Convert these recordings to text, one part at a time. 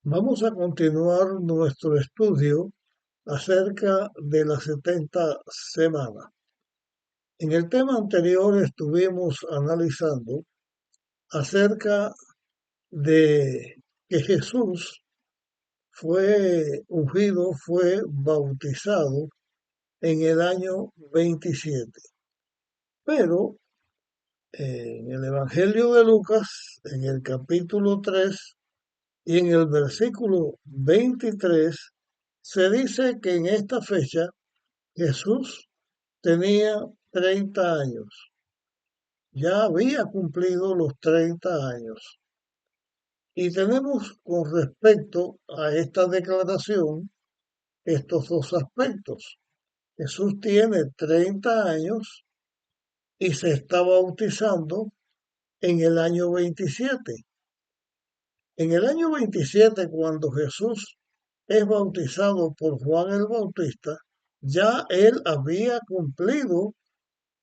Vamos a continuar nuestro estudio acerca de las 70 semanas. En el tema anterior estuvimos analizando acerca de que Jesús fue ungido, fue bautizado en el año 27. Pero en el Evangelio de Lucas, en el capítulo 3 y en el versículo 23, se dice que en esta fecha Jesús tenía 30 años, ya había cumplido los 30 años. Y tenemos con respecto a esta declaración estos dos aspectos. Jesús tiene 30 años y se está bautizando en el año 27. En el año 27, cuando Jesús es bautizado por Juan el Bautista, ya él había cumplido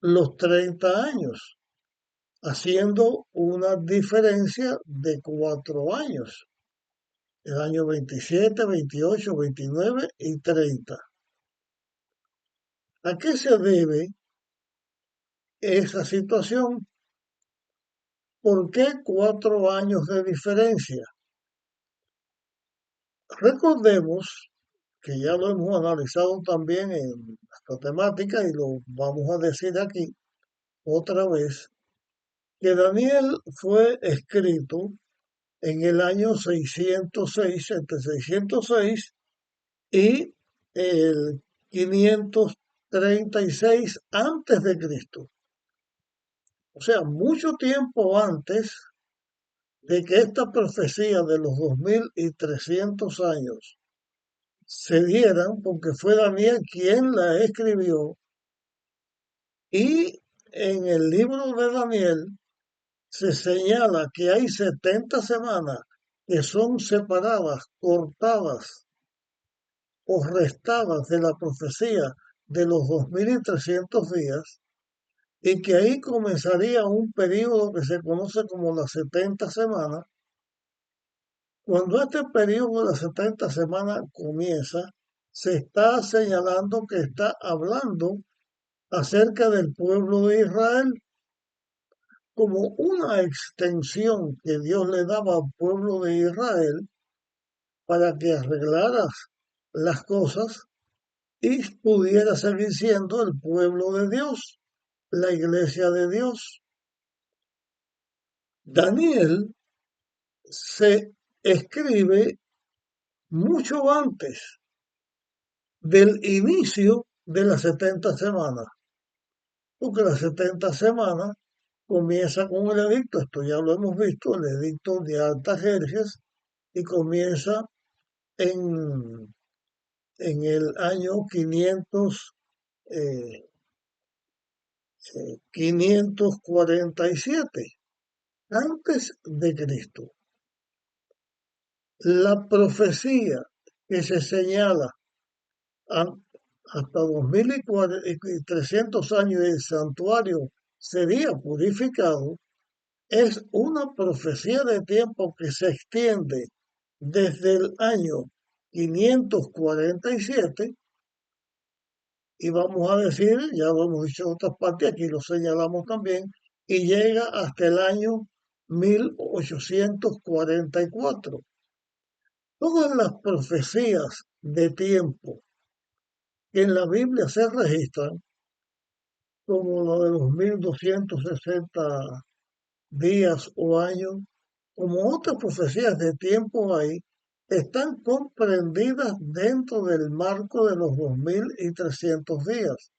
los 30 años, haciendo una diferencia de 4 años, el año 27, 28, 29 y 30. ¿A qué se debe esa situación? ¿Por qué 4 años de diferencia? Recordemos que ya lo hemos analizado también en esta temática y lo vamos a decir aquí otra vez, que Daniel fue escrito en el año 606, entre 606 y el 536 antes de Cristo. O sea, mucho tiempo antes de que esta profecía de los 2300 años se dieran, porque fue Daniel quien la escribió, y en el libro de Daniel se señala que hay 70 semanas que son separadas, cortadas o restadas de la profecía de los 2300 días, y que ahí comenzaría un periodo que se conoce como las 70 semanas. Cuando este periodo de las 70 semanas comienza, se está señalando que está hablando acerca del pueblo de Israel como una extensión que Dios le daba al pueblo de Israel para que arreglara las cosas y pudiera seguir siendo el pueblo de Dios, la iglesia de Dios. Daniel se escribe mucho antes del inicio de las 70 semanas, porque las 70 semanas comienza con el edicto, esto ya lo hemos visto, el edicto de Artajerjes, y comienza en, en el año 547 antes de Cristo. La profecía que se señala hasta 2300 años el santuario sería purificado, es una profecía de tiempo que se extiende desde el año 547 y vamos a decir, ya lo hemos dicho en otras partes, aquí lo señalamos también, y llega hasta el año 1844. Todas las profecías de tiempo que en la Biblia se registran, como lo de los 1260 días o años, como otras profecías de tiempo hay, están comprendidas dentro del marco de los 2300 días.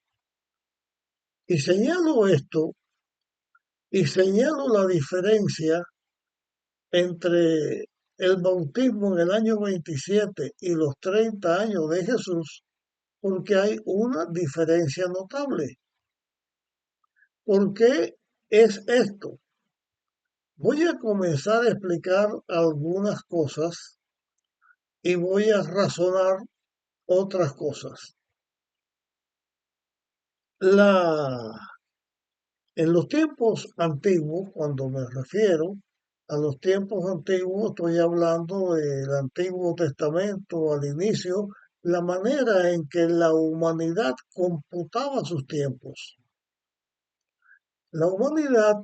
Y señalo esto y señalo la diferencia entre el bautismo en el año 27 y los 30 años de Jesús, porque hay una diferencia notable. ¿Por qué es esto? Voy a comenzar a explicar algunas cosas y voy a razonar otras cosas. En los tiempos antiguos, cuando me refiero a los tiempos antiguos, estoy hablando del Antiguo Testamento al inicio, la manera en que la humanidad computaba sus tiempos. La humanidad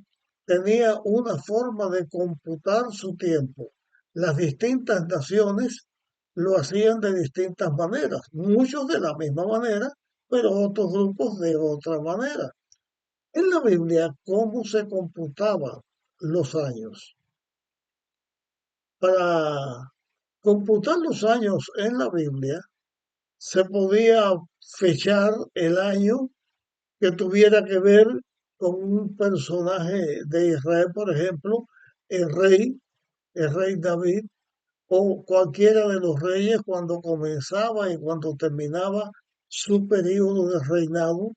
tenía una forma de computar su tiempo. Las distintas naciones lo hacían de distintas maneras, muchos de la misma manera, pero otros grupos de otra manera. En la Biblia, ¿cómo se computaban los años? Para computar los años en la Biblia, se podía fechar el año que tuviera que ver con un personaje de Israel, por ejemplo, el rey, el rey David, o cualquiera de los reyes cuando comenzaba y cuando terminaba su periodo de reinado,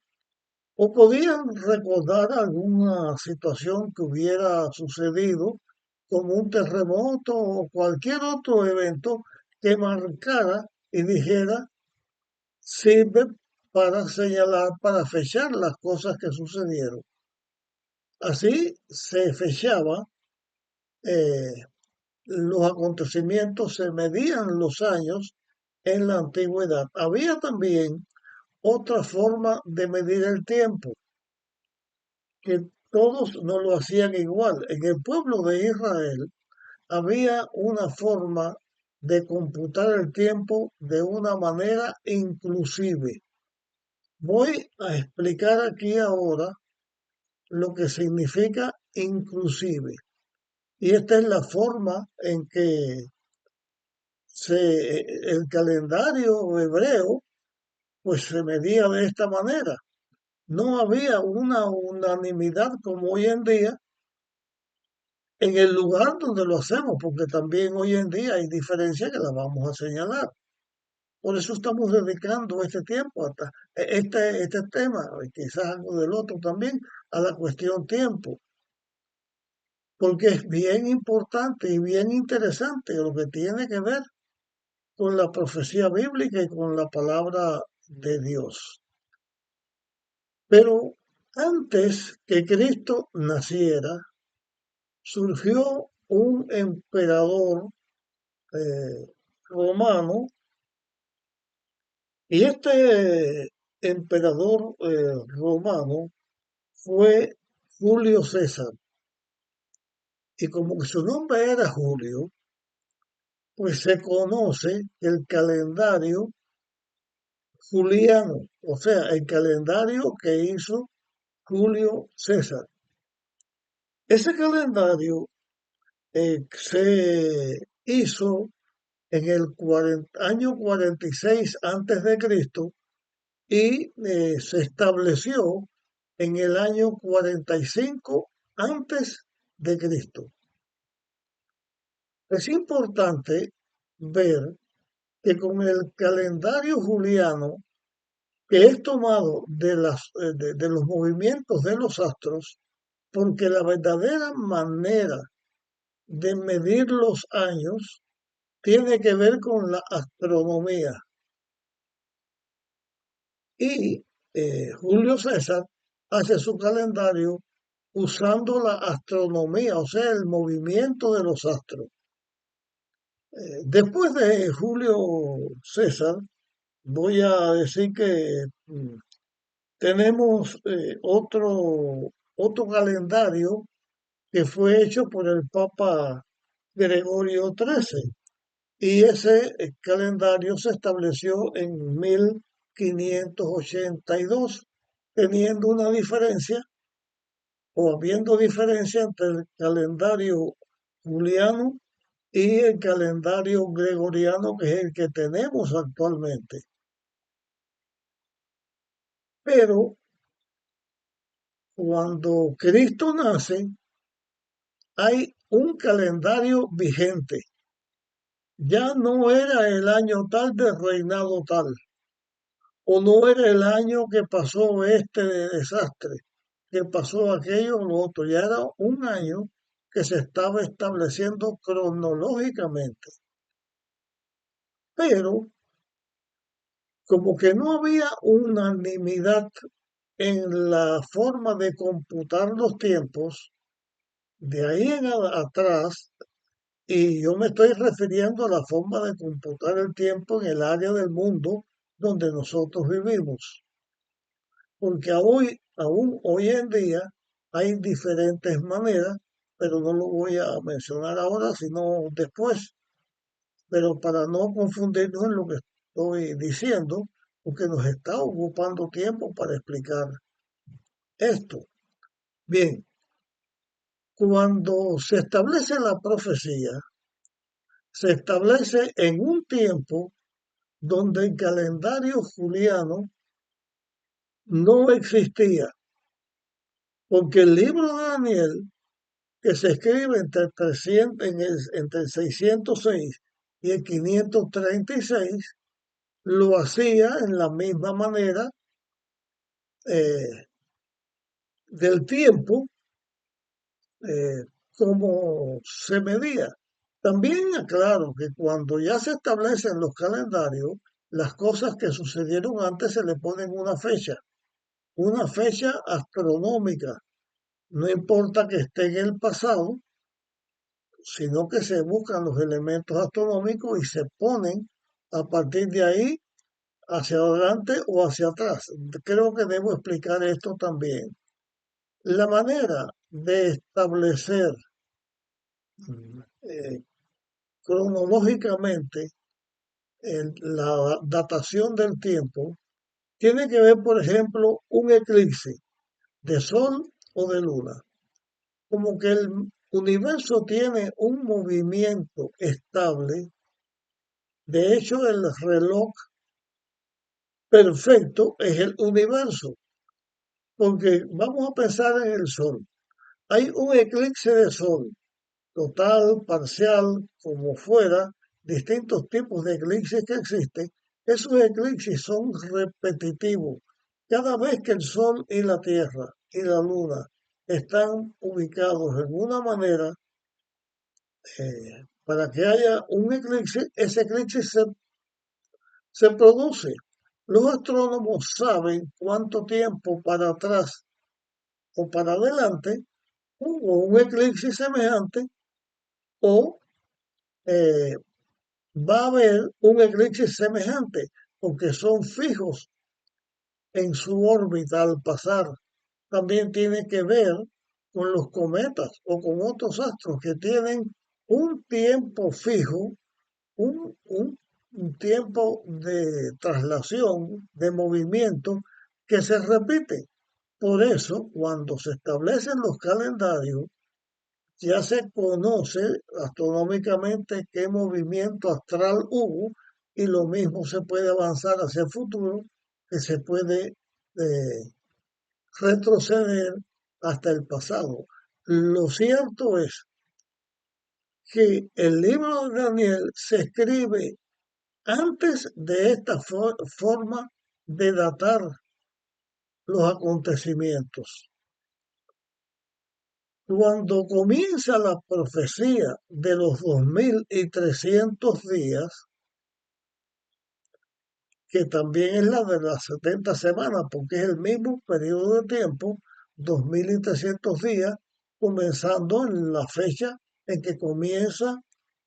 o podían recordar alguna situación que hubiera sucedido, como un terremoto o cualquier otro evento que marcara y dijera, sirve para señalar, para fechar las cosas que sucedieron. Así se fechaba eh, los acontecimientos, se medían los años en la antigüedad. Había también otra forma de medir el tiempo, que todos no lo hacían igual. En el pueblo de Israel había una forma de computar el tiempo de una manera inclusive. Voy a explicar aquí ahora lo que significa inclusive. Y esta es la forma en que el calendario hebreo pues se medía de esta manera. No había una unanimidad como hoy en día en el lugar donde lo hacemos, porque también hoy en día hay diferencias que las vamos a señalar. Por eso estamos dedicando este tiempo, este tema, y quizás algo del otro también, a la cuestión tiempo, porque es bien importante y bien interesante lo que tiene que ver con la profecía bíblica y con la palabra de Dios. Pero antes que Cristo naciera, surgió un emperador romano, y este emperador romano fue Julio César. Y como que su nombre era Julio, pues se conoce el calendario juliano, o sea, el calendario que hizo Julio César. Ese calendario se hizo en el año 46 antes de Cristo y se estableció en el año 45 antes de Cristo. Es importante ver que con el calendario juliano, que es tomado de los movimientos de los astros, porque la verdadera manera de medir los años tiene que ver con la astronomía. Y Julio César hace su calendario usando la astronomía, o sea, el movimiento de los astros. Después de Julio César, voy a decir que tenemos otro calendario que fue hecho por el Papa Gregorio XIII. Y ese calendario se estableció en 1582, teniendo una diferencia o habiendo diferencia entre el calendario juliano y el calendario gregoriano, que es el que tenemos actualmente. Pero cuando Cristo nace, hay un calendario vigente. Ya no era el año tal de reinado tal, o no era el año que pasó este desastre, que pasó aquello o lo otro, ya era un año que se estaba estableciendo cronológicamente. Pero como que no había unanimidad en la forma de computar los tiempos, De ahí atrás, y yo me estoy refiriendo a la forma de computar el tiempo en el área del mundo donde nosotros vivimos, porque aún hoy en día hay diferentes maneras, pero no lo voy a mencionar ahora, sino después, pero para no confundirnos en lo que estoy diciendo, porque nos está ocupando tiempo para explicar esto. Bien, cuando se establece la profecía, se establece en un tiempo donde el calendario juliano no existía, porque el libro de Daniel, que se escribe entre, 300 entre el 606 y el 536, lo hacía en la misma manera eh, del tiempo eh, como se medía. También aclaro que cuando ya se establecen los calendarios, las cosas que sucedieron antes se le ponen una fecha astronómica. No importa que esté en el pasado, sino que se buscan los elementos astronómicos y se ponen a partir de ahí hacia adelante o hacia atrás. Creo que debo explicar esto también. La manera de establecer eh, cronológicamente la datación del tiempo tiene que ver, por ejemplo, un eclipse de sol o de luna. Como que el universo tiene un movimiento estable. De hecho, el reloj perfecto es el universo, porque vamos a pensar en el sol. Hay un eclipse de sol, total, parcial, como fuera, distintos tipos de eclipses que existen. Esos eclipses son repetitivos. Cada vez que el sol y la tierra y la luna están ubicados en una manera, para que haya un eclipse, ese eclipse se produce. Los astrónomos saben cuánto tiempo para atrás o para adelante hubo un eclipse semejante o eh, va a haber un eclipse semejante, porque son fijos en su órbita al pasar. También tiene que ver con los cometas o con otros astros que tienen un tiempo fijo, un tiempo de traslación, de movimiento que se repite. Por eso, cuando se establecen los calendarios, ya se conoce astronómicamente qué movimiento astral hubo y lo mismo se puede avanzar hacia el futuro, que se puede retroceder hasta el pasado. Lo cierto es que el libro de Daniel se escribe antes de esta forma de datar los acontecimientos. Cuando comienza la profecía de los 2300 días, que también es la de las 70 semanas, porque es el mismo periodo de tiempo, 2300 días, comenzando en la fecha en que comienza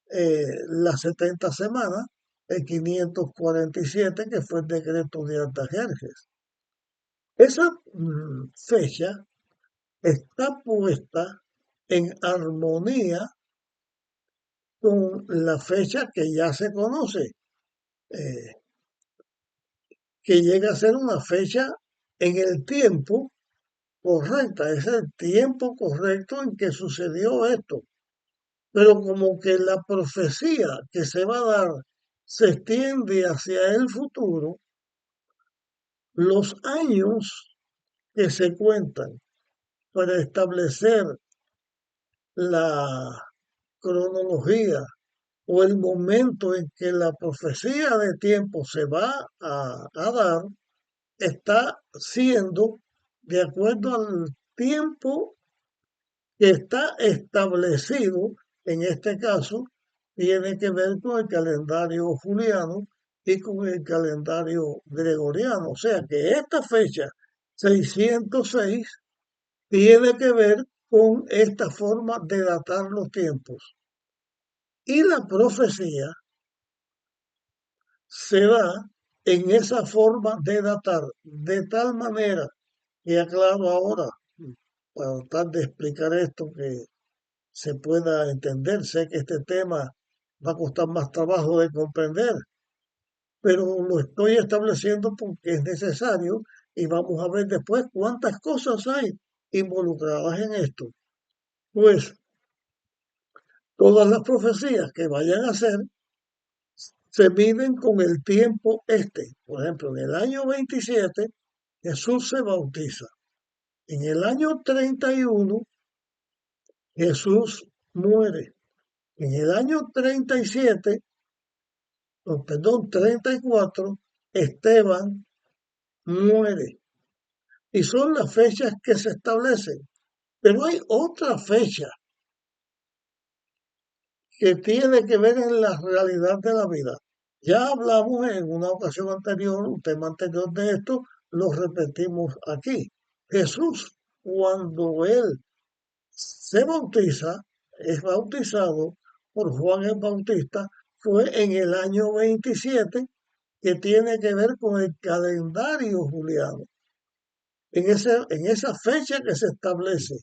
las 70 semanas, el 547, que fue el decreto de Artajerjes. Esa fecha está puesta en armonía con la fecha que ya se conoce, eh, que llega a ser una fecha en el tiempo correcta, es el tiempo correcto en que sucedió esto. Pero como que la profecía que se va a dar se extiende hacia el futuro, los años que se cuentan para establecer la cronología o el momento en que la profecía de tiempo se va a dar está siendo de acuerdo al tiempo que está establecido, en este caso, tiene que ver con el calendario juliano y con el calendario gregoriano. O sea que esta fecha 606 tiene que ver con esta forma de datar los tiempos. Y la profecía se da en esa forma de datar, de tal manera que aclaro ahora, para tratar de explicar esto que se pueda entender. Sé que este tema va a costar más trabajo de comprender, pero lo estoy estableciendo porque es necesario y vamos a ver después cuántas cosas hay involucradas en esto. Pues todas las profecías que vayan a hacer se miden con el tiempo este. Por ejemplo, en el año 27 Jesús se bautiza. En el año 31 Jesús muere. En el año 37, perdón, 34, Esteban muere. Y son las fechas que se establecen. Pero hay otra fecha que tiene que ver en la realidad de la vida. Ya hablamos en una ocasión anterior, un tema anterior de esto, lo repetimos aquí. Jesús, cuando él se bautiza, es bautizado por Juan el Bautista, fue en el año 27, que tiene que ver con el calendario juliano. En esa fecha que se establece,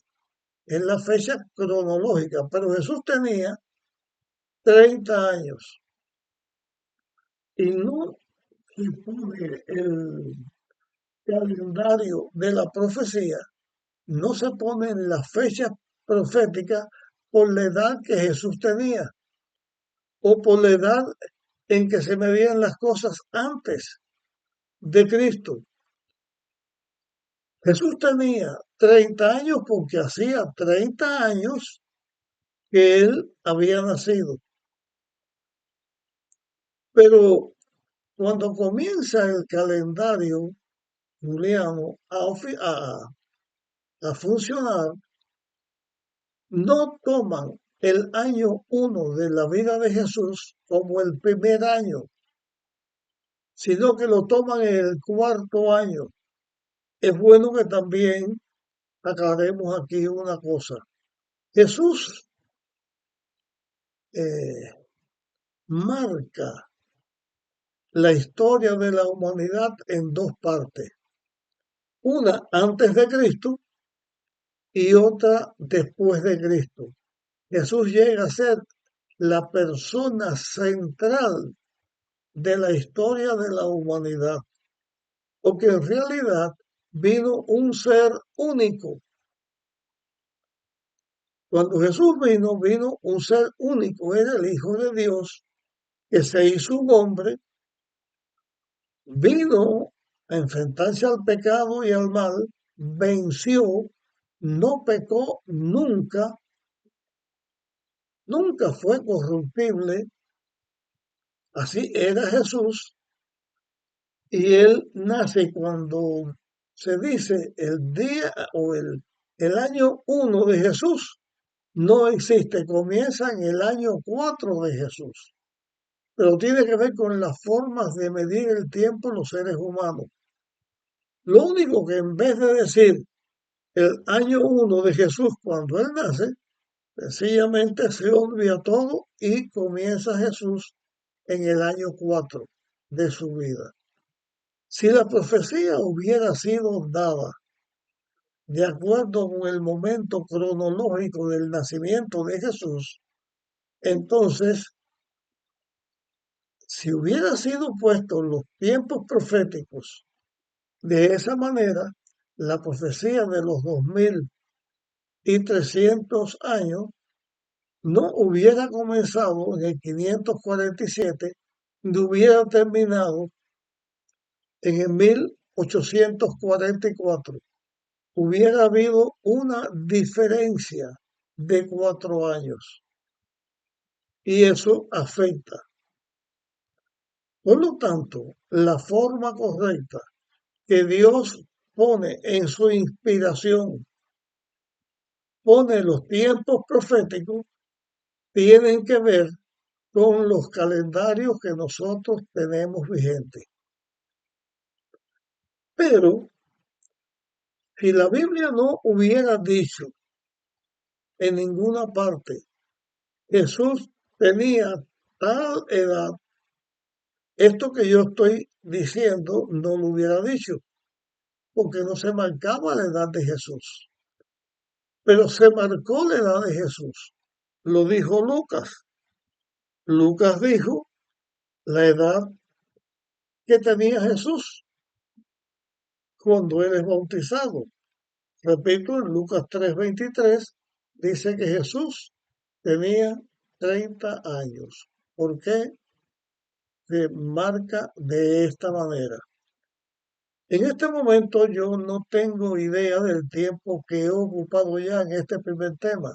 es la fecha cronológica, pero Jesús tenía 30 años y no se pone el calendario de la profecía, no se pone en la fecha profética por la edad que Jesús tenía o por la edad en que se medían las cosas antes de Cristo. Jesús tenía 30 años porque hacía 30 años que él había nacido. Pero cuando comienza el calendario juliano a funcionar, no toman el año 1 de la vida de Jesús como el primer año, sino que lo toman en el cuarto año. Es bueno que también aclaremos aquí una cosa. Jesús eh, marca la historia de la humanidad en dos partes. Una antes de Cristo y otra después de Cristo. Jesús llega a ser la persona central de la historia de la humanidad, porque en realidad vino un ser único. Cuando Jesús vino, vino un ser único, era el Hijo de Dios, que se hizo un hombre, vino a enfrentarse al pecado y al mal, venció, no pecó nunca, nunca fue corruptible, así era Jesús, y él nace cuando se dice el día o el año 1 de Jesús, no existe, comienza en el año 4 de Jesús, pero tiene que ver con las formas de medir el tiempo en los seres humanos. Lo único que en vez de decir el año 1 de Jesús cuando él nace, sencillamente se olvida todo y comienza Jesús en el año 4 de su vida. Si la profecía hubiera sido dada de acuerdo con el momento cronológico del nacimiento de Jesús, entonces, si hubiera sido puesto los tiempos proféticos de esa manera, la profecía de los 2300 años no hubiera comenzado en el 547, ni hubiera terminado en el 1844. Hubiera habido una diferencia de 4 años y eso afecta. Por lo tanto, la forma correcta que Dios pone en su inspiración, pone los tiempos proféticos, tienen que ver con los calendarios que nosotros tenemos vigentes. Pero si la Biblia no hubiera dicho en ninguna parte. Jesús tenía tal edad, esto que yo estoy diciendo no lo hubiera dicho, porque no se marcaba la edad de Jesús, pero se marcó la edad de Jesús. Lo dijo Lucas. Lucas dijo la edad que tenía Jesús cuando él es bautizado. Repito, en Lucas 3:23 dice que Jesús tenía 30 años. ¿Por qué se marca de esta manera? En este momento yo no tengo idea del tiempo que he ocupado ya en este primer tema,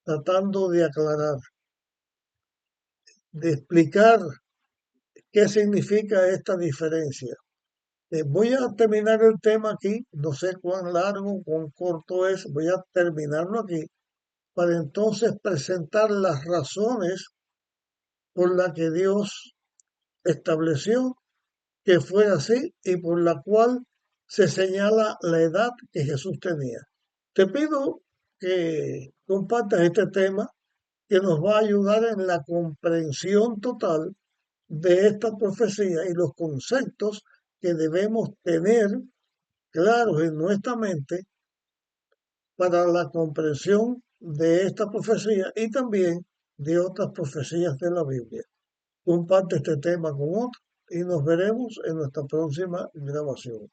tratando de aclarar, de explicar qué significa esta diferencia. Voy a terminar el tema aquí, no sé cuán largo, cuán corto es, voy a terminarlo aquí para entonces presentar las razones por las que Dios estableció que fuera así y por la cual se señala la edad que Jesús tenía. Te pido que compartas este tema que nos va a ayudar en la comprensión total de esta profecía y los conceptos que debemos tener claros en nuestra mente para la comprensión de esta profecía y también de otras profecías de la Biblia. Comparte este tema con otros y nos veremos en nuestra próxima grabación.